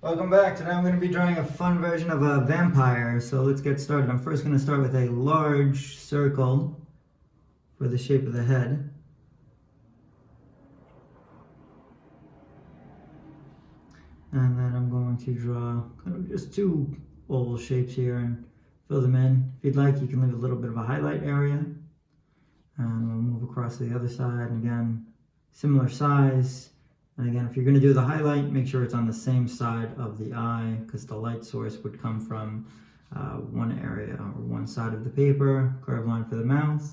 Welcome back. Today I'm going to be drawing a fun version of a vampire. So let's get started. I'm first going to start with a large circle for the shape of the head. And then I'm going to draw kind of just two oval shapes here and fill them in. If you'd like, you can leave a little bit of a highlight area. And we'll move across to the other side. And again, similar size. And again, if you're going to do the highlight, make sure it's on the same side of the eye because the light source would come from one area or one side of the paper. Curved line for the mouth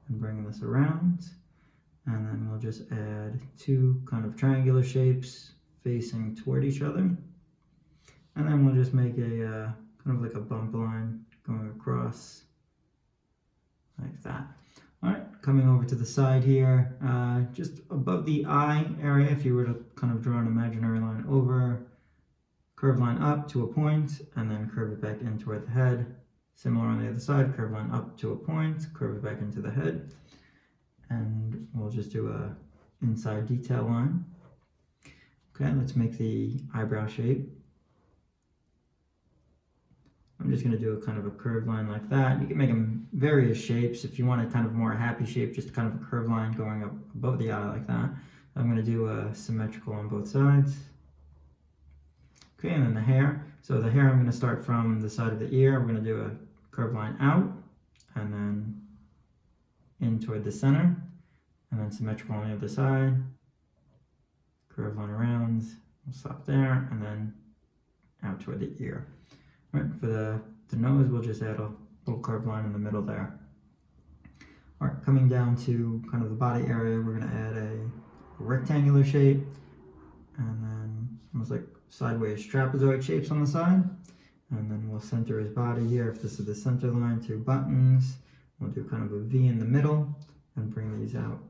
and bring this around. And then we'll just add two kind of triangular shapes facing toward each other. And then we'll just make a kind of like a bump line going across like that. All right, coming over to the side here, just above the eye area, if you were to kind of draw an imaginary line over, curved line up to a point, and then curve it back in toward the head. Similar on the other side, curved line up to a point, curve it back into the head. And we'll just do a inside detail line. Okay, let's make the eyebrow shape. I'm just going to do a kind of a curved line like that. You can make them various shapes. If you want a kind of more happy shape, just kind of a curved line going up above the eye like that. I'm going to do a symmetrical on both sides. Okay, and then the hair. So the hair, I'm going to start from the side of the ear. We're going to do a curved line out and then in toward the center, and then symmetrical on the other side. Curved line around. We'll stop there, and then out toward the ear. Right, for the nose, we'll just add a little curved line in the middle there. All right, coming down to kind of the body area, we're going to add a rectangular shape, and then almost like sideways trapezoid shapes on the side. And then we'll center his body here. If this is the center line, two buttons. We'll do kind of a V in the middle and bring these out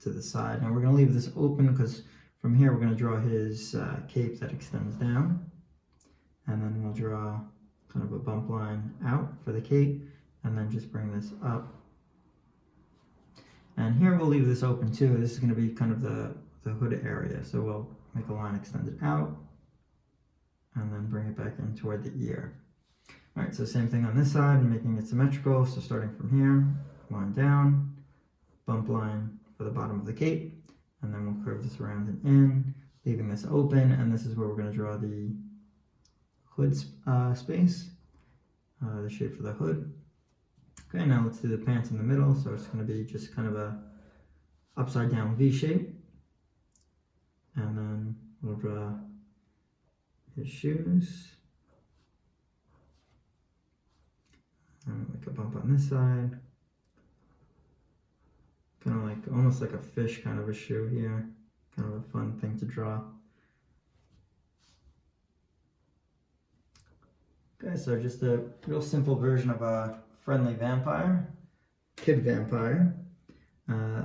to the side. Now we're going to leave this open because from here we're going to draw his cape that extends down. And then we'll draw kind of a bump line out for the cape, and then just bring this up. And here we'll leave this open too. This is going to be kind of the hood area. So we'll make a line extended out, and then bring it back in toward the ear. All right, so same thing on this side, and making it symmetrical. So starting from here, line down, bump line for the bottom of the cape, and then we'll curve this around and in, leaving this open, and this is where we're going to draw the hood space, the shape for the hood. Okay, now let's do the pants in the middle. So it's going to be just kind of a upside down V shape, and then we'll draw his shoes, and like a bump on this side, kind of like almost like a fish kind of a shoe here. Kind of a fun thing to draw. Okay, so just a real simple version of a friendly vampire, kid vampire.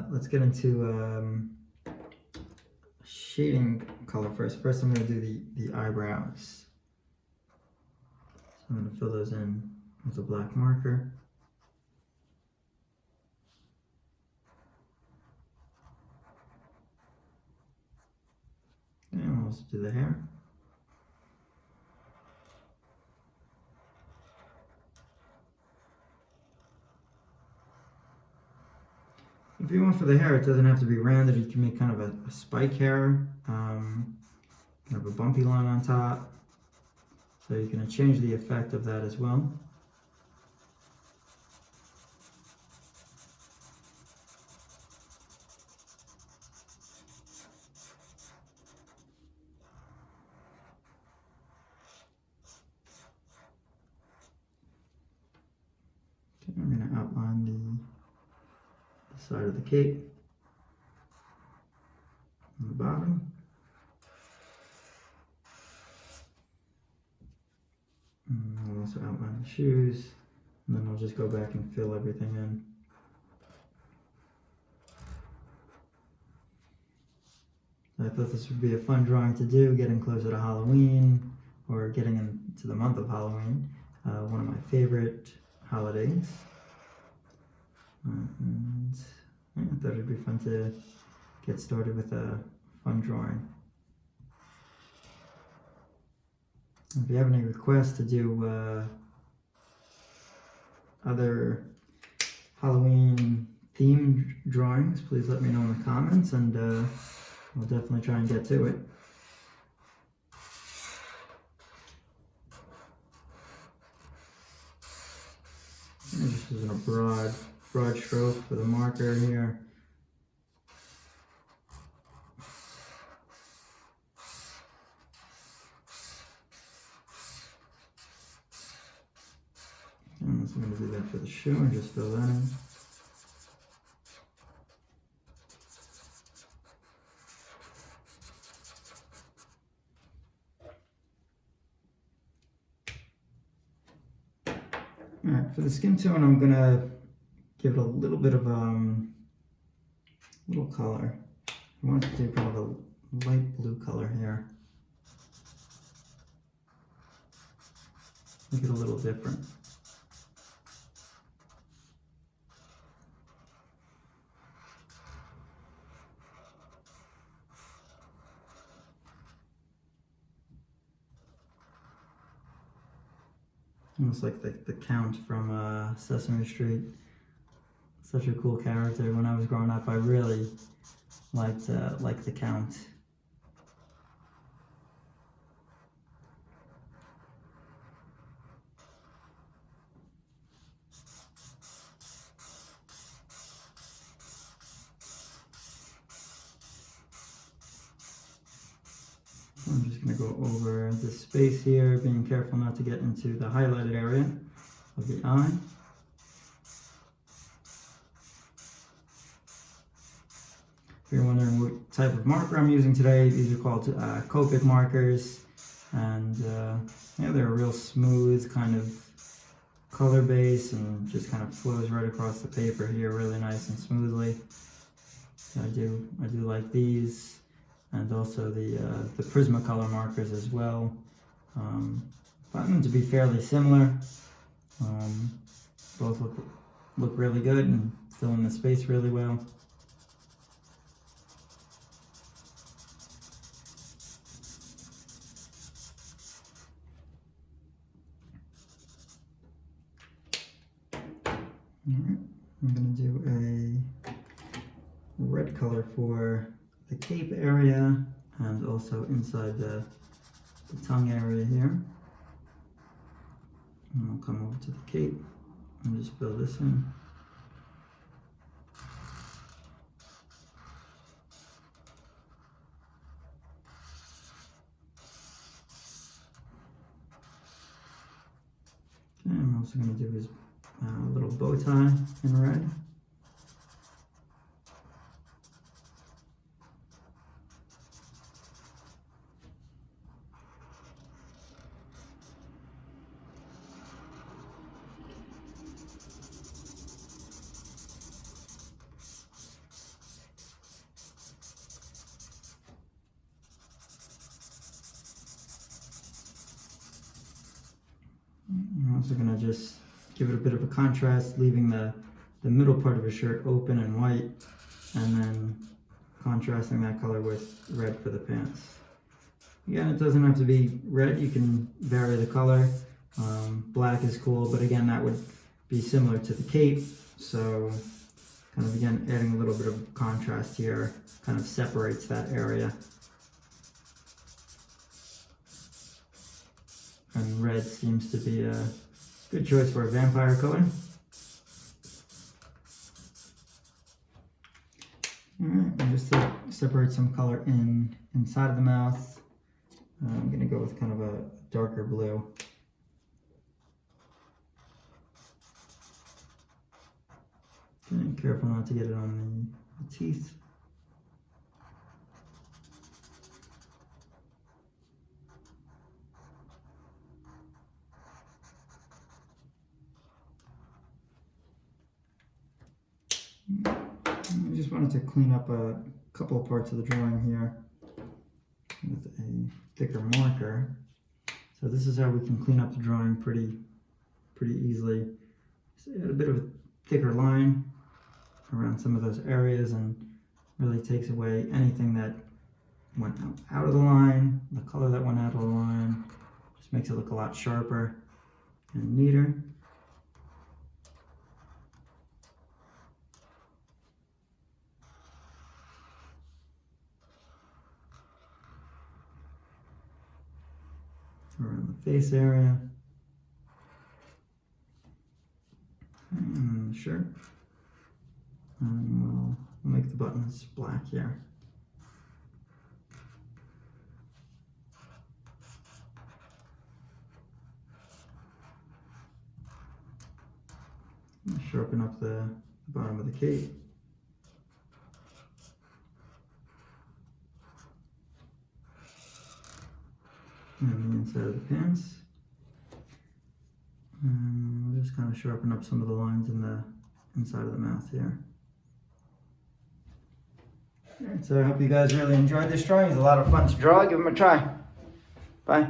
Let's get into shading color first. First I'm going to do the eyebrows. So I'm going to fill those in with a black marker. And we'll also do the hair. If you want for the hair, it doesn't have to be rounded. You can make kind of a spike hair, kind of a bumpy line on top. So you can change the effect of that as well. Okay, I'm going to outline the side of the cape on the bottom. And I'll also outline the shoes, and then I'll just go back and fill everything in. I thought this would be a fun drawing to do, getting closer to Halloween, or getting into the month of Halloween, one of my favorite holidays. And yeah, I thought it'd be fun to get started with a fun drawing. If you have any requests to do other Halloween themed drawings, please let me know in the comments, and we'll definitely try and get to it. I'm just using a broad stroke for the marker here. And I'm going to do that for the shoe and just fill that in. Alright, for the skin tone, I'm going to give it a little bit of little color. I want to do kind of a light blue color here. Make it a little different. Almost like the Count from Sesame Street. Such a cool character. When I was growing up, I really liked the Count. I'm just going to go over the space here, being careful not to get into the highlighted area of the eye. If you're wondering what type of marker I'm using today, these are called Copic markers, and yeah, they're a real smooth kind of color base and just kind of flows right across the paper here really nice and smoothly. I do like these. And also the Prismacolor markers as well. Find them to be fairly similar. Both look really good and fill in the space really well. Alright, I'm going to do a red color for the cape area and also inside the tongue area here. And I'll come over to the cape and just fill this in. Okay, I'm also going to do his little bow tie in red. I'm also going to just give it a bit of a contrast, leaving the middle part of his shirt open and white, and then contrasting that color with red for the pants. Again, it doesn't have to be red, you can vary the color. Black is cool, but again, that would be similar to the cape, so kind of again adding a little bit of contrast here kind of separates that area. And red seems to be a good choice for a vampire color. Alright, and just to separate some color inside of the mouth, I'm going to go with kind of a darker blue. Okay, careful not to get it on the teeth. I just wanted to clean up a couple of parts of the drawing here with a thicker marker. So this is how we can clean up the drawing pretty easily. Just add a bit of a thicker line around some of those areas and really takes away anything that went out of the line, the color that went out of the line. Just makes it look a lot sharper and neater. Around the face area. And the shirt. And we'll make the buttons black here. Sharpen up the bottom of the cape. And the inside of the pants. And we'll just kind of sharpen up some of the lines in the inside of the mouth here. Alright, so I hope you guys really enjoyed this drawing. It's a lot of fun to draw. Give them a try. Bye.